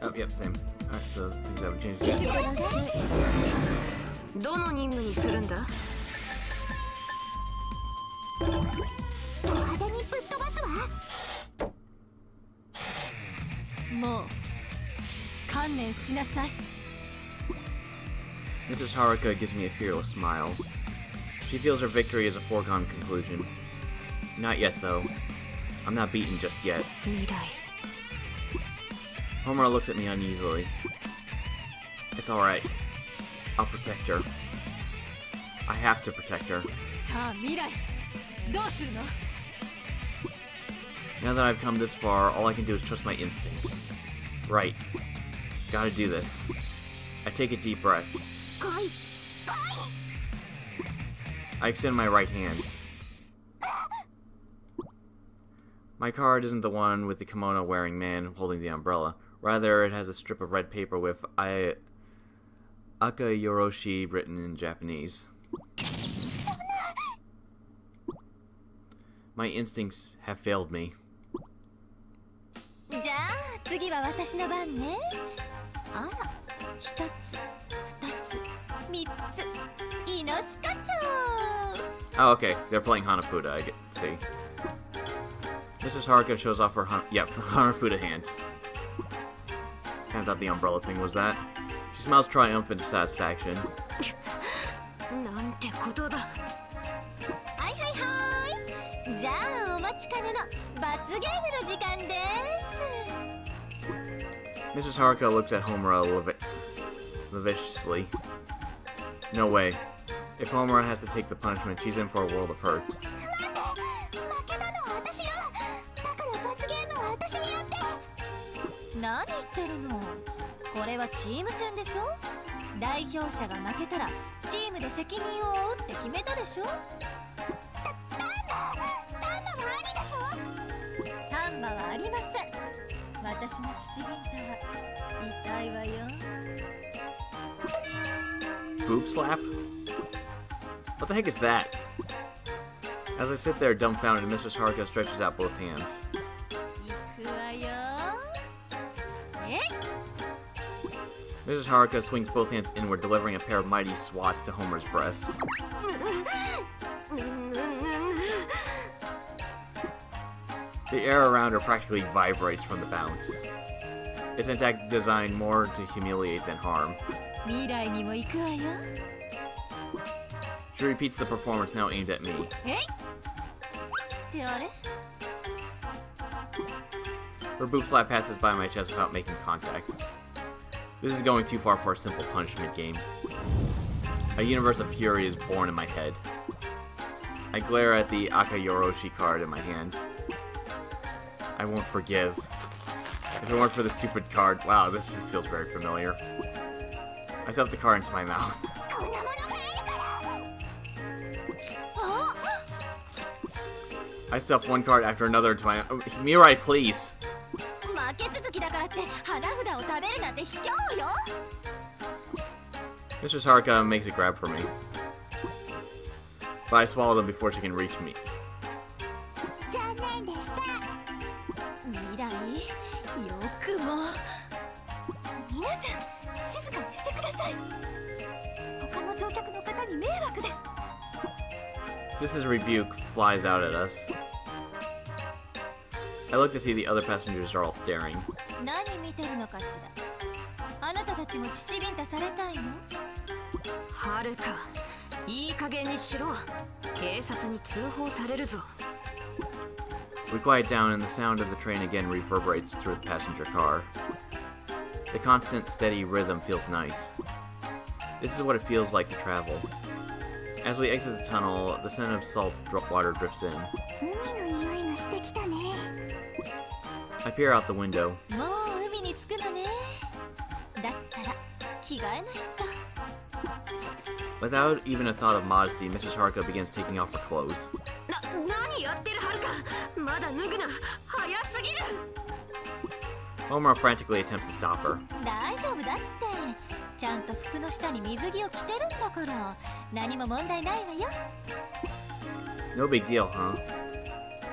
Oh, yep, same. Alright, so things haven't changed yet. どの任務にするんだ？ド派手にぶっ飛ばすわ。もう観念しなさい。 Mrs. Haruka gives me a fearless smile. She feels her victory is a foregone conclusion. Not yet, though. I'm not beaten just yet. Homura looks at me uneasily. It's alright. I'll protect her. I have to protect her. Now that I've come this far, all I can do is trust my instincts. Right. Gotta do this. I take a deep breath. I extend my right hand. My card isn't the one with the kimono-wearing man holding the umbrella. Rather, it has a strip of red paper with Aka Yoroshi written in Japanese. My instincts have failed me. じゃあ次は私の番ね。あら、一つ、二つ、三つ、イノシカチョウ。 Oh, okay. They're playing Hanafuda, I get to see. Mrs. Haruka shows off her Hanafuda hand. Kinda thought the umbrella thing was that. She smiles triumphant satisfaction. なんてことだ。はいはいはい。じゃあお待ちかねの罰ゲームの時間です。 Mrs. Haruka looks at Homura lavishly. No way. If Homura has to take the punishment, she's in for a world of hurt. 待って、負けたのは私よ。だから罰ゲームは私にやって。何言ってるの。これはチーム戦でしょ。代表者が負けたらチームで責任を負うって決めたでしょ。タンバはありでしょ。タンバはありません。私の父ビンタは痛いわよ。 Boob slap? What the heck is that? As I sit there dumbfounded, Mrs. Haruka stretches out both hands. いくわよ。えい。 Mrs. Haruka swings both hands inward, delivering a pair of mighty swats to Homer's breast. The air around her practically vibrates from the bounce. It's an attack designed more to humiliate than harm. 未来にも行くわよ。 She repeats the performance now aimed at me. えい。ってあれ。 Her boob slap passes by my chest without making contact. This is going too far for a simple punishment game. A universe of fury is born in my head. I glare at the Aka Yoroshi card in my hand. I won't forgive. If it weren't for the stupid card... Wow, this feels very familiar. I stuffed the card into my mouth. I stuffed one card after another into my... Oh, Mirai, please! Mrs. Haruka makes a grab for me. But I swallow them before she can reach me. Sis's rebuke flies out at us. I look to see the other passengers are all staring. We quiet down and the sound of the train again reverberates through the passenger car. The constant, steady rhythm feels nice. This is what it feels like to travel. As we exit the tunnel, the scent of salt water drifts in. I peer out the window. Without even a thought of modesty, Mrs. Haruka begins taking off her clothes. Homura frantically attempts to stop her. No big deal, huh?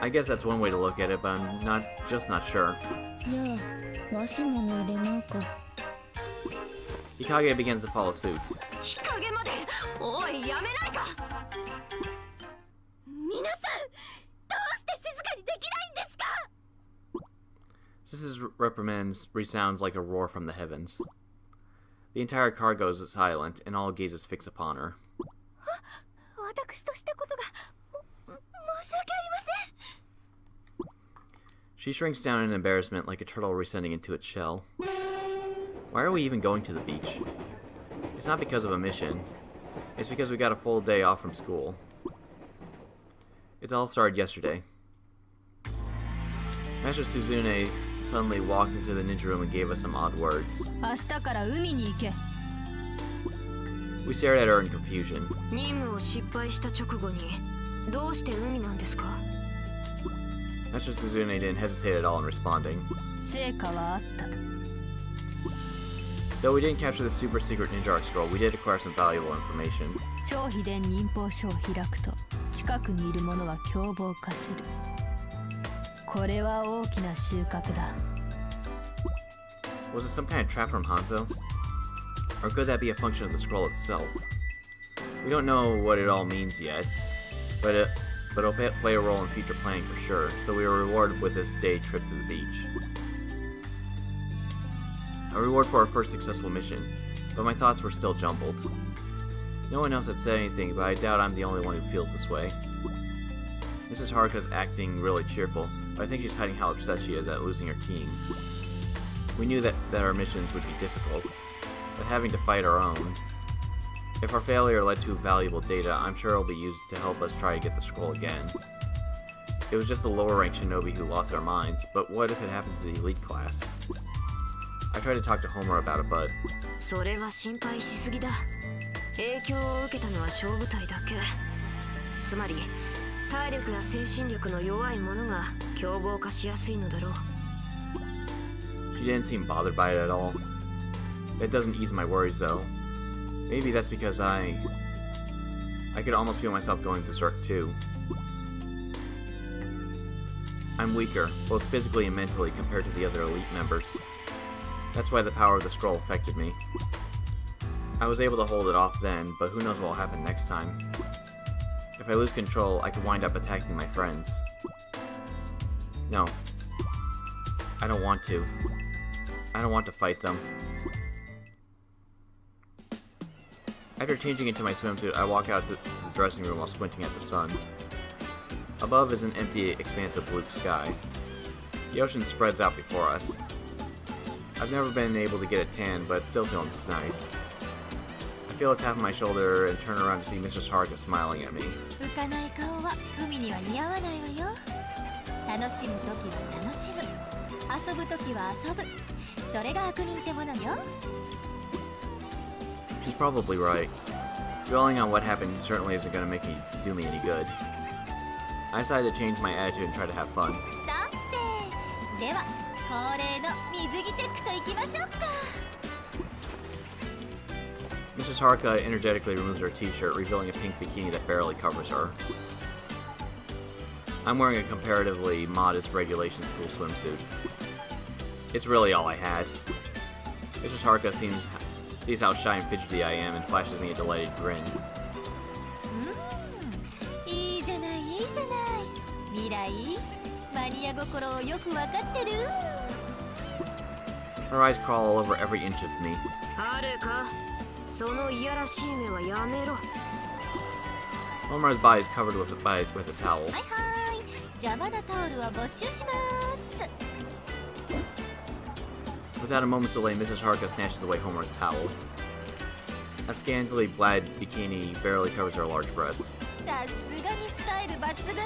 I guess that's one way to look at it, but I'm not sure. じゃあわしも脱いでまうか。 Hikage begins to follow suit. 日陰までおいやめないか。皆さんどうして静かにできないんですか。 Sis's reprimands resounds like a roar from the heavens. The entire car goes silent, and all gazes fix upon her. 私としたことが申し訳ありません。 She shrinks down in embarrassment like a turtle rescinding into its shell. Why are we even going to the beach? It's not because of a mission. It's because we got a full day off from school. It all started yesterday. Master Suzune suddenly walked into the ninja room and gave us some odd words. 明日から海に行け。 We stared at her in confusion. 任務を失敗した直後にどうして海なんですか。 Master Suzune didn't hesitate at all in responding. 成果はあった。 Though we didn't capture the super secret ninja art scroll, we did acquire some valuable information. 超秘伝忍法書を開くと近くにいる者は凶暴化する。これは大きな収穫だ。 Was it some kind of trap from Hanzo? Or could that be a function of the scroll itself? We don't know what it all means yet, but it'll play a role in future planning for sure, so we were rewarded with this day trip to the beach. A reward for our first successful mission, but my thoughts were still jumbled. No one else had said anything, but I doubt I'm the only one who feels this way. Mrs. Haruka's acting really cheerful, but I think she's hiding how upset she is at losing her team. We knew that our missions would be difficult, but having to fight our own. If our failure led to valuable data, I'm sure it'll be used to help us try to get the scroll again. It was just the lower rank shinobi who lost their minds, but what if it happened to the elite class? I tried to talk to Homer about it, but... それは心配しすぎだ。影響を受けたのは小部隊だけ。つまり体力や精神力の弱い者が凶暴化しやすいのだろう。 She didn't seem bothered by it at all. That doesn't ease my worries, though. Maybe that's because I could almost feel myself going berserk, too. I'm weaker, both physically and mentally, compared to the other elite members. That's why the power of the scroll affected me. I was able to hold it off then, but who knows what will happen next time. If I lose control, I could wind up attacking my friends. No. I don't want to. I don't want to fight them. After changing into my swimsuit, I walk out to the dressing room while squinting at the sun. Above is an empty expanse of blue sky. The ocean spreads out before us. I've never been able to get a tan, but it still feels nice. I feel a tap on my shoulder and turn around to see Mrs. Haruka smiling at me. 浮かない顔は海には似合わないわよ。楽しむときは楽しむ。遊ぶときは遊ぶ。それが悪人ってものよ。 She's probably right. Dwelling on what happened certainly isn't going to do me any good. I decided to change my attitude and try to have fun. さて、では恒例の水着チェックといきましょうか。 Mrs. Haruka energetically removes her t-shirt, revealing a pink bikini that barely covers her. I'm wearing a comparatively modest regulation school swimsuit. It's really all I had. Mrs. Haruka sees how shy and fidgety I am and flashes me a delighted grin. いいじゃないいいじゃない。未来、マニア心をよくわかってる。 Her eyes crawl all over every inch of me. はるか、そのいやらしい目はやめろ。 Homer's body is covered with a towel. はいはい、邪魔なタオルは没収します。 Without a moment's delay, Mrs. Haruka snatches away Homer's towel. A scantily plaid bikini barely covers her large breasts. さすがにスタイル抜群ね。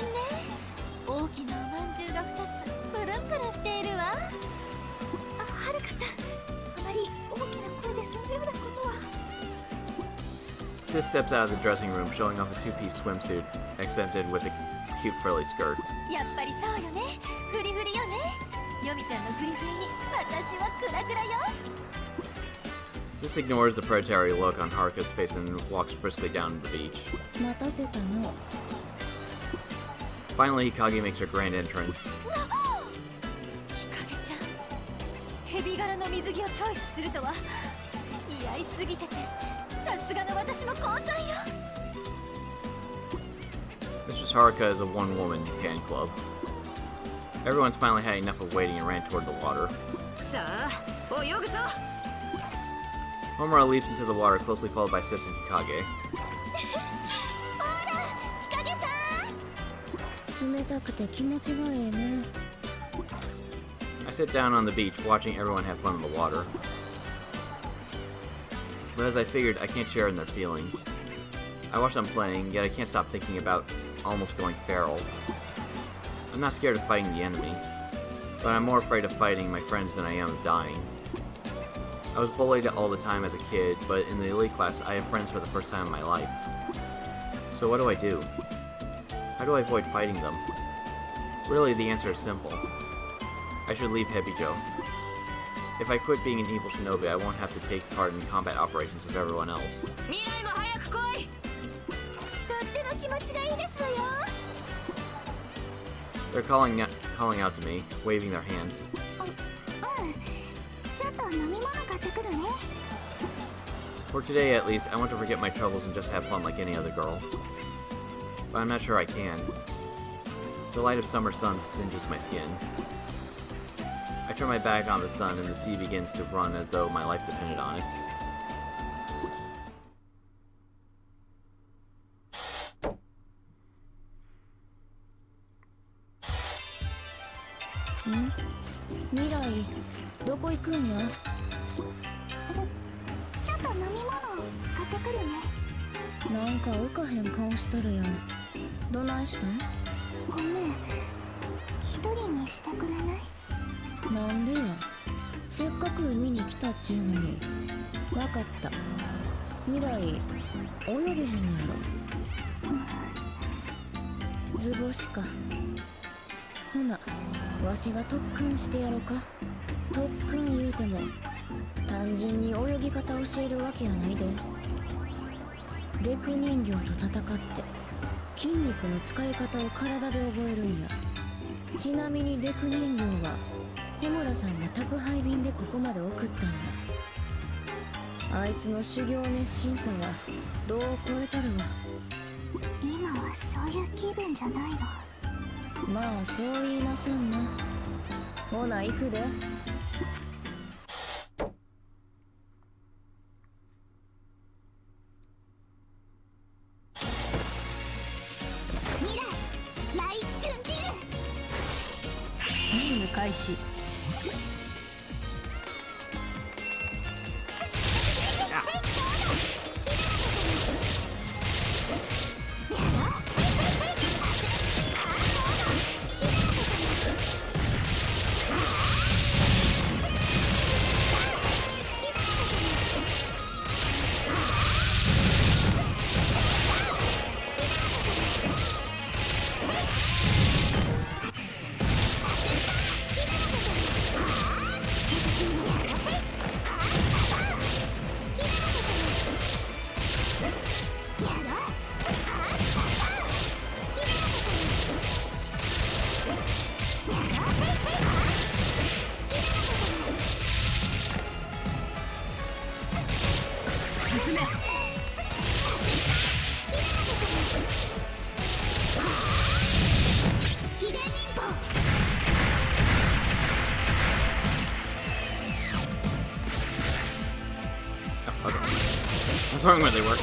大きなおまんじゅうが2つプルンプルンしているわ。あ、はるかさん、あまり大きな声でそのようなことは。 Sis steps out of the dressing room, showing off a two-piece swimsuit, accented with a cute frilly skirt. やっぱりそうよね。フリフリよね。ヨミちゃんのフリフリに私はクラクラよ。 Sis ignores the predatory look on Haruka's face and walks briskly down to the beach. 待たせたの。Finally, Hikage makes her grand entrance. 日陰ちゃんヘビ柄の水着をチョイスするとは似合いすぎててさすがの私も降参よ。 Mistress Haruka is a one-woman fan club. Everyone's finally had enough of waiting and ran toward the water. さあ泳ぐぞ。 Homura leaps into the water, closely followed by Sis and Hikage. 日陰さん冷たくて気持ちがええね。 I sit down on the beach, watching everyone have fun in the water. But as I figured, I can't share in their feelings. I watch them playing, yet I can't stop thinking about almost going feral. I'm not scared of fighting the enemy, but I'm more afraid of fighting my friends than I am of dying. I was bullied all the time as a kid, but in the elite class, I have friends for the first time in my life. So what do? How do I avoid fighting them? Really, the answer is simple. I should leave Hebijo. If I quit being an evil shinobi, I won't have to take part in combat operations with everyone else. 未来も早く来い。とっても気持ちがいいですわよ。 They're calling out to me, waving their hands. ちょっと飲み物買ってくるね。 For today, at least, I want to forget my troubles and just have fun like any other girl. But I'm not sure I can. The light of summer sun singes my skin. I turn my back on the sun and the sea begins to run as though my life depended on it. Hmm? 未来どこ行くんや？ちょっと飲み物買ってくるね。なんか浮かへん顔しとるやん。どないしたん？ごめん、一人にしてくれない？なんでや。せっかく海に来たっちゅうのに。わかった。未来泳げへんやろ。図星か。ほなわしが特訓してやろか。特訓言うても単純に泳ぎ方教えるわけやないで。デク人形と戦って筋肉の使い方を体で覚えるんや。ちなみにデク人形は穂村さんが宅配便でここまで送ったんや。あいつの修行熱心さはどう超えたるわ。今はそういう気分じゃないの。まあそう言いなさんな。ほな行くで。未来、来準備。任務開始。進め。秘伝忍法。 Okay. I was wondering where they were.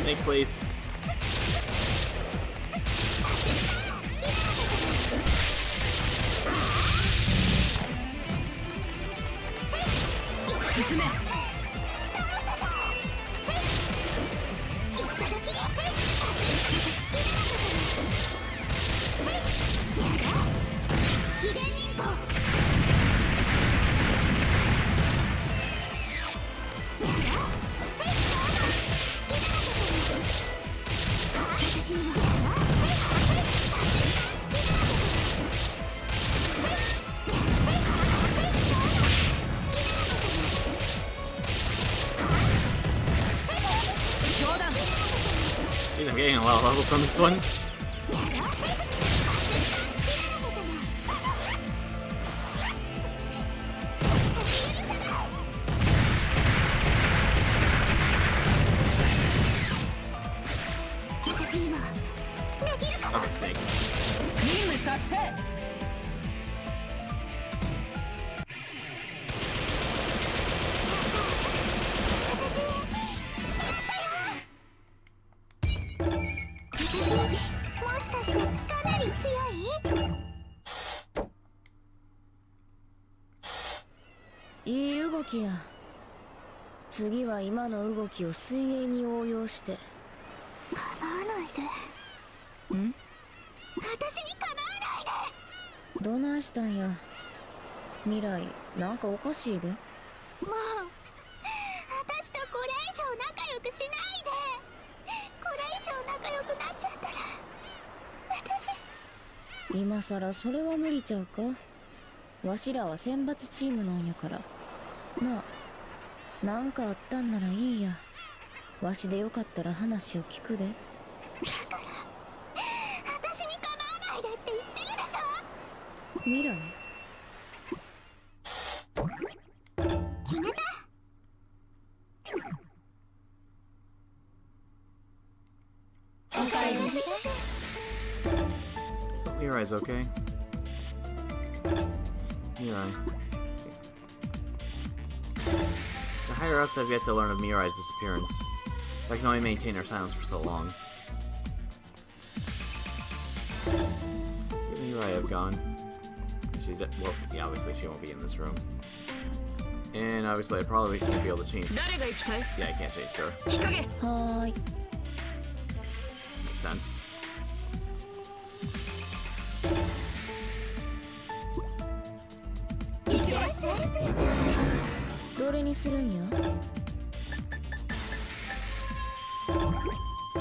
Snake, please. Jeez, I'm getting a lot of levels from this one. Okay, Snake.いい動きや。次は今の動きを水泳に応用して。構わないで。ん？私に構わないで。どないしたんや。未来、なんかおかしいで。もう私とこれ以上仲良くしないで。これ以上仲良くなっちゃったら私。今さらそれは無理ちゃうか。わしらは選抜チームなんやから。なあ、なんかあったんならいいや。わしでよかったら話を聞くで。だから私に構わないでって言ってるでしょ。未来？決めた。おかえりなさい。 Mirai's okay. Mirai. The higher-ups have yet to learn of Mirai's disappearance. I can only maintain her silence for so long. Could Mirai have gone? She's at, well, yeah, obviously she won't be in this room. And obviously I probably won't be able to change. Yeah, I can't change her. はーい。 Makes sense. いってらっしゃい。どれにするんや。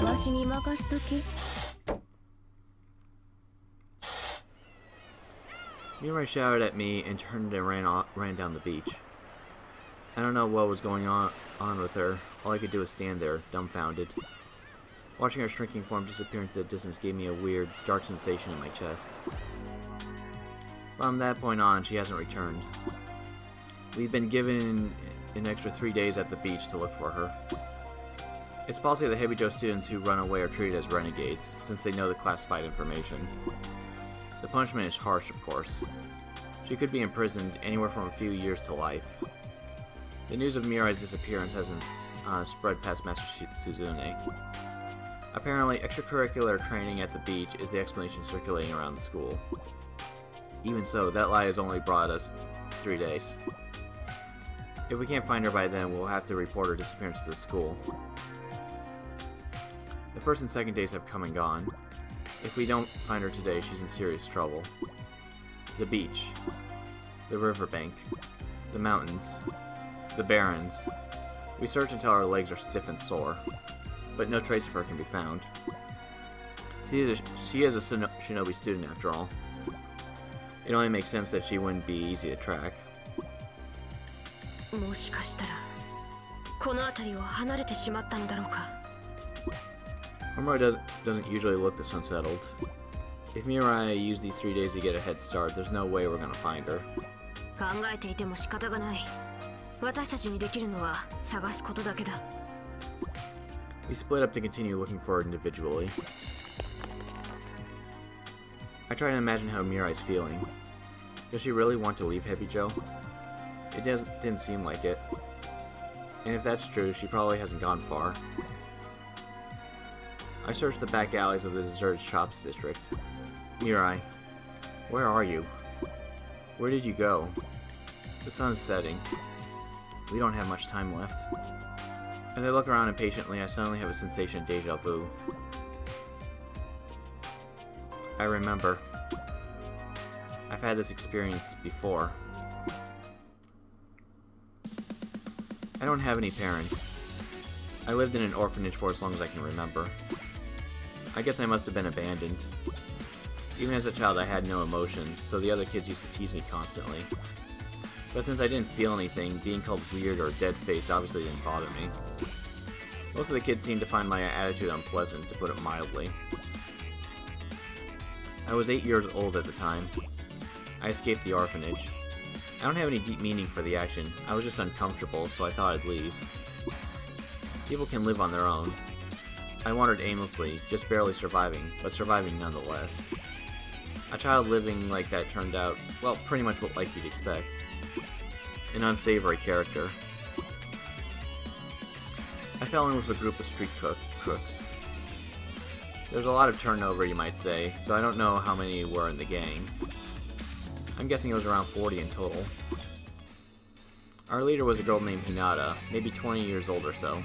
わしに任しとけ。Mirai shouted at me and turned and ran down the beach. I don't know what was going on with her. All I could do was stand there, dumbfounded. Watching her shrinking form disappear into the distance gave me a weird, dark sensation in my chest. From that point on, she hasn't returned. We've been given an extra 3 days at the beach to look for her. It's policy of the Heavy Joe students who run away are treated as renegades, since they know the classified information. The punishment is harsh, of course. She could be imprisoned anywhere from a few years to life. The news of Mirai's disappearance hasn't spread past Master Suzune. Apparently, extracurricular training at the beach is the explanation circulating around the school. Even so, that lie has only brought us 3 days. If we can't find her by then, we'll have to report her disappearance to the school. The first and second days have come and gone. If we don't find her today, she's in serious trouble. The beach, the riverbank, the mountains, the barrens. We search until our legs are stiff and sore, but no trace of her can be found. She is a shinobi student after all. It only makes sense that she wouldn't be easy to track. もしかしたらこの辺りを離れてしまったのだろうか。Homura doesn't usually look this unsettled. If Mirai used these 3 days to get a head start, there's no way we're gonna find her. 考えていても仕方がない。私たちにできるのは探すことだけだ。We split up to continue looking for her individually. I try to imagine how Mirai's feeling. Does she really want to leave Heavy Joe? It didn't seem like it. And if that's true, she probably hasn't gone far. I searched the back alleys of the deserted shops district. Mirai, where are you? Where did you go? The sun's setting. We don't have much time left. As I look around impatiently, I suddenly have a sensation of deja vu. I remember. I've had this experience before. I don't have any parents. I lived in an orphanage for as long as I can remember. I guess I must have been abandoned. Even as a child, I had no emotions, so the other kids used to tease me constantly. But since I didn't feel anything, being called weird or dead-faced obviously didn't bother me. Most of the kids seemed to find my attitude unpleasant, to put it mildly. I was 8 years old at the time. I escaped the orphanage. I don't have any deep meaning for the action. I was just uncomfortable, so I thought I'd leave. People can live on their own. I wandered aimlessly, just barely surviving, but surviving nonetheless. A child living like that turned out, well, pretty much like you'd expect. An unsavory character. I fell in with a group of street crooks. There was a lot of turnover, you might say, so I don't know how many were in the gang. I'm guessing it was around 40 in total. Our leader was a girl named Hinata, maybe 20 years old or so.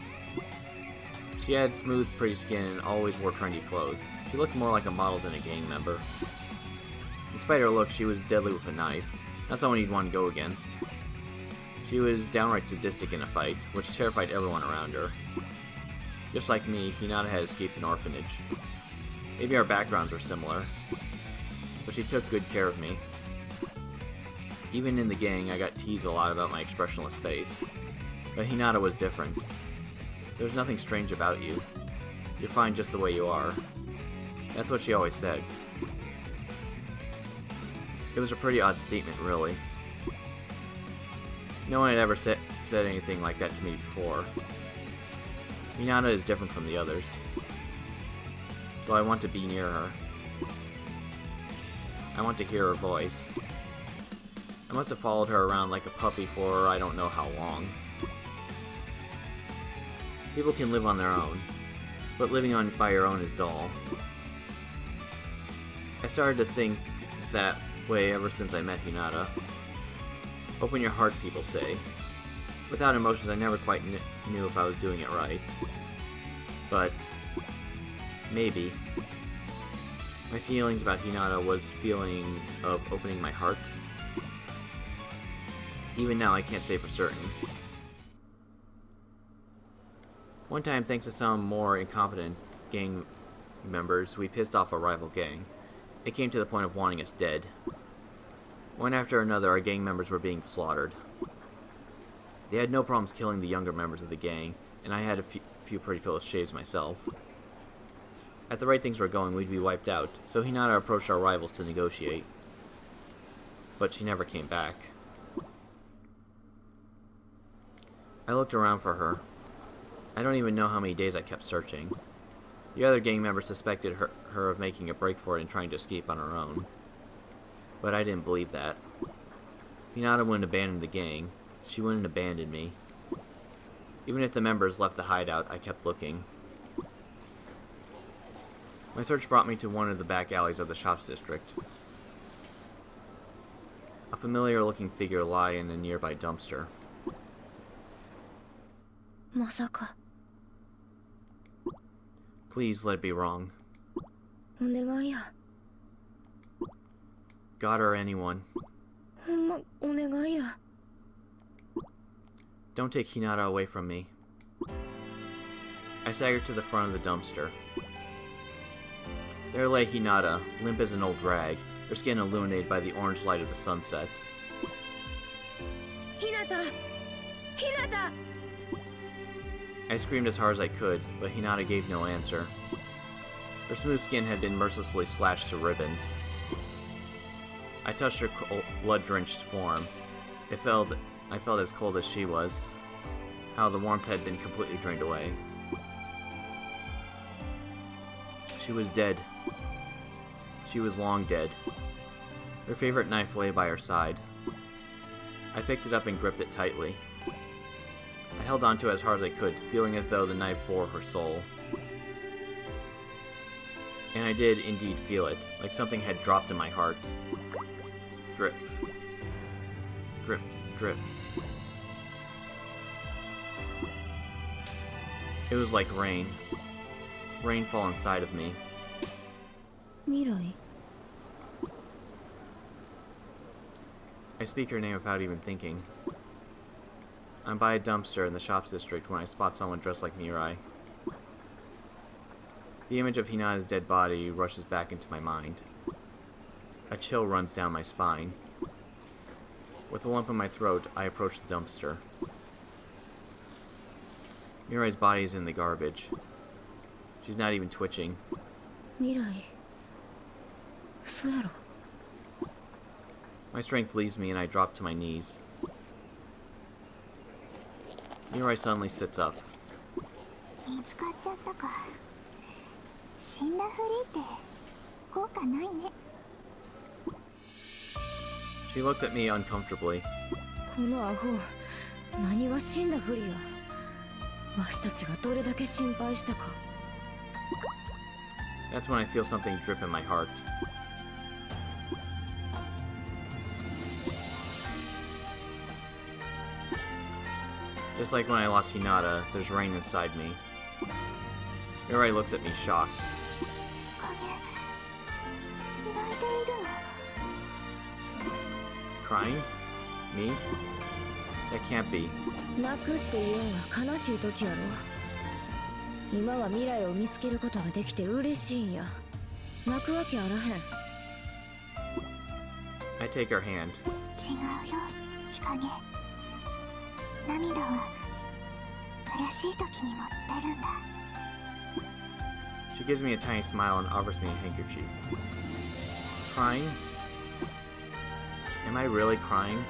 She had smooth, pretty skin and always wore trendy clothes. She looked more like a model than a gang member. Despite her look, she was deadly with a knife. Not someone you'd want to go against. She was downright sadistic in a fight, which terrified everyone around her. Just like me, Hinata had escaped an orphanage. Maybe our backgrounds were similar, but she took good care of me. Even in the gang, I got teased a lot about my expressionless face. But Hinata was different. There's nothing strange about you. You're fine just the way you are. That's what she always said. It was a pretty odd statement, really. No one had ever said anything like that to me before. Hinata is different from the others. So I want to be near her. I want to hear her voice. I must have followed her around like a puppy for I don't know how long. People can live on their own, but living by your own is dull. I started to think that way ever since I met Hinata. Open your heart, people say. Without emotions, I never quite knew if I was doing it right. But maybe. My feelings about Hinata was feeling of opening my heart. Even now, I can't say for certain. One time, thanks to some more incompetent gang members, we pissed off a rival gang. It came to the point of wanting us dead. One after another, our gang members were being slaughtered. They had no problems killing the younger members of the gang, and I had a few pretty close shaves myself. At the rate things were going, we'd be wiped out, so Hinata approached our rivals to negotiate. But she never came back. I looked around for her. I don't even know how many days I kept searching. The other gang members suspected her of making a break for it and trying to escape on her own. But I didn't believe that. Hinata wouldn't abandon the gang. She wouldn't abandon me. Even if the members left the hideout, I kept looking. My search brought me to one of the back alleys of the shops district. A familiar-looking figure lay in a nearby dumpster. まさか Please let it be wrong. お願いや。 God or anyone. ほんまお願いや。 Don't take Hinata away from me. I staggered to the front of the dumpster. There lay Hinata, limp as an old rag, her skin illuminated by the orange light of the sunset. ひなた、ひなた。 I screamed as hard as I could, but Hinata gave no answer. Her smooth skin had been mercilessly slashed to ribbons. I touched her blood-drenched form. I felt as cold as she was. How the warmth had been completely drained away. She was dead. She was long dead. Her favorite knife lay by her side. I picked it up and gripped it tightly. I held onto it as hard as I could, feeling as though the knife bore her soul. And I did indeed feel it, like something had dropped in my heart. Drip. Drip, drip. It was like rain. Rainfall inside of me. Mirai? I speak her name without even thinking. I'm by a dumpster in the shops district when I spot someone dressed like Mirai. The image of Hinata's dead body rushes back into my mind. A chill runs down my spine. With a lump in my throat, I approach the dumpster. Mirai's body is in the garbage. She's not even twitching. Mirai? 嘘やろ? My strength leaves me and I drop to my knees. Mirai suddenly sits up. 見つかっちゃったか。死んだふりって効果ないね。 She looks at me uncomfortably. このアホ、何が死んだふりや。わしたちがどれだけ心配したか。 That's when I feel something drip in my heart. Just like when I lost Hinata, there's rain inside me. Mirai looks at me shocked. 日陰、泣いているの。 Crying? Me? That can't be. 泣くっていうのは悲しい時やろ。今は未来を見つけることができて嬉しいんや。泣くわけあらへん。 I take her hand. 違うよ、日陰。涙は嬉しい時に持ってるんだ。 She gives me a tiny smile and offers me a handkerchief. Crying? Am I really crying?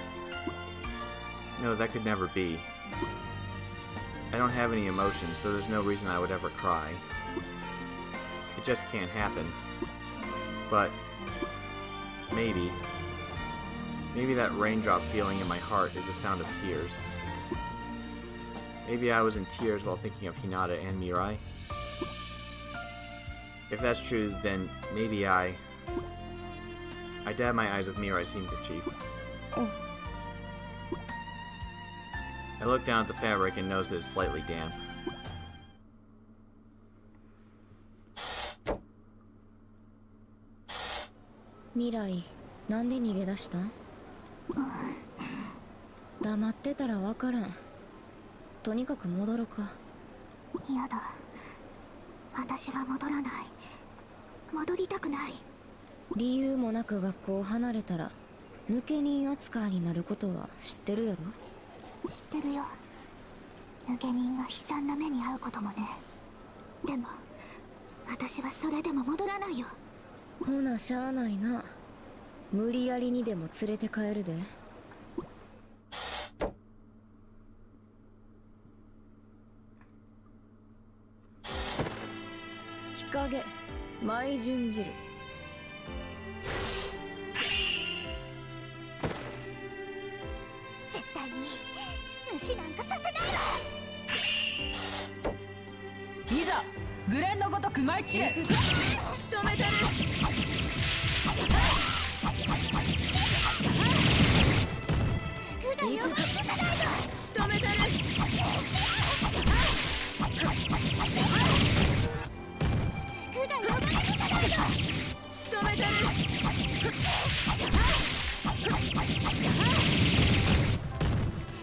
No, that could never be. I don't have any emotions, so there's no reason I would ever cry. It just can't happen. But maybe that raindrop feeling in my heart is the sound of tears. Maybe I was in tears while thinking of Hinata and Mirai. If that's true, then maybe I dab my eyes with Mirai's handkerchief. Oh. I look down at the fabric and notice it's slightly damp. Mirai, なんで逃げ出したん？黙ってたらわからん。とにかく戻ろうか。やだ。私は戻らない。戻りたくない。理由もなく学校を離れたら抜け人扱いになることは知ってるやろ？知ってるよ。抜け人が悲惨な目に遭うこともね。でも私はそれでも戻らないよ。ほなしゃあないな。無理やりにでも連れて帰るで。日陰舞順じる。絶対に虫なんかさせないわ。いざグレンのごとく舞い散れ。仕留めてる。グが呼ばれてたないよ。仕留めてる。グが呼ばれてたないよ。仕留めてる。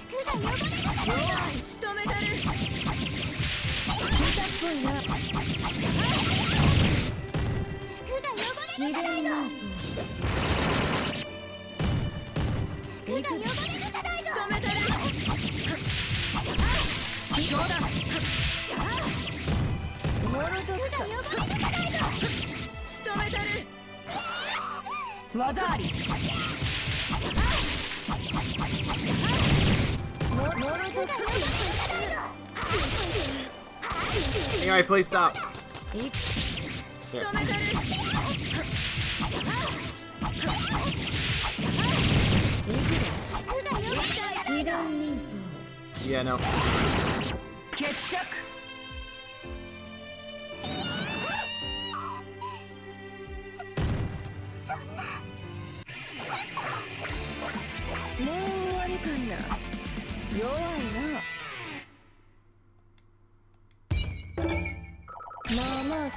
グが呼ばれてたないよ。仕留めてる。っぽいな。グが呼ばれてたないよ。グが呼ばれてたないよ。仕留めてる。そうだ。グが呼ばれてたないよ。仕留めてる。技あり。Mirai, please stop. 仕留めてる。 二段忍 Yeah, no. 決着。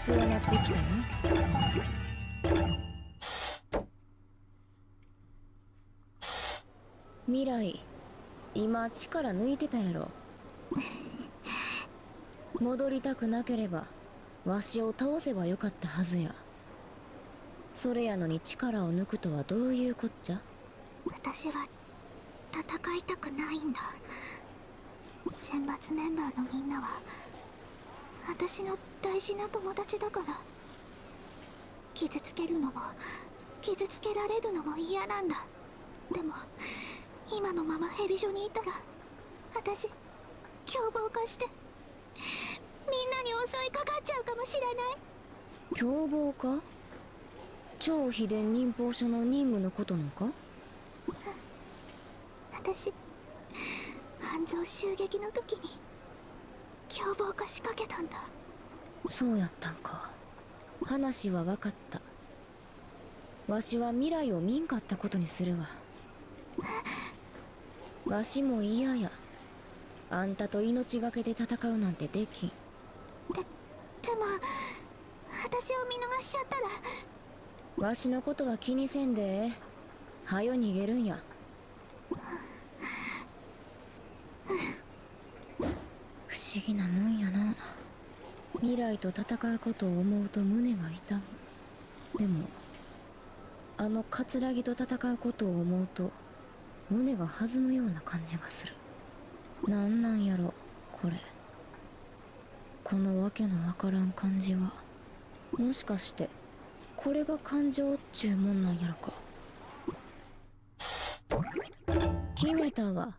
強なってきたな。未来、今力抜いてたやろ。戻りたくなければわしを倒せばよかったはずや。それやのに力を抜くとはどういうこっちゃ。私は戦いたくないんだ。選抜メンバーのみんなは私の大事な友達だから。傷つけるのも傷つけられるのも嫌なんだ。でも今のままヘビジョにいたら私凶暴化してみんなに襲いかかっちゃうかもしれない。凶暴か。超秘伝忍法書の任務のことのか。私半蔵襲撃の時に凶暴化しかけたんだ。そうやったんか。話は分かった。わしは未来を見んかったことにするわ。わしも嫌や。あんたと命がけで戦うなんてできん。でも私を見逃しちゃったら。わしのことは気にせんでええ。はよ逃げるんや。不思議なもんやな。未来と戦うことを思うと胸が痛む。でもあの葛城と戦うことを思うと胸が弾むような感じがする。なんなんやろこれ。このわけのわからん感じは。もしかしてこれが感情っちゅうもんなんやろか。決めたわ。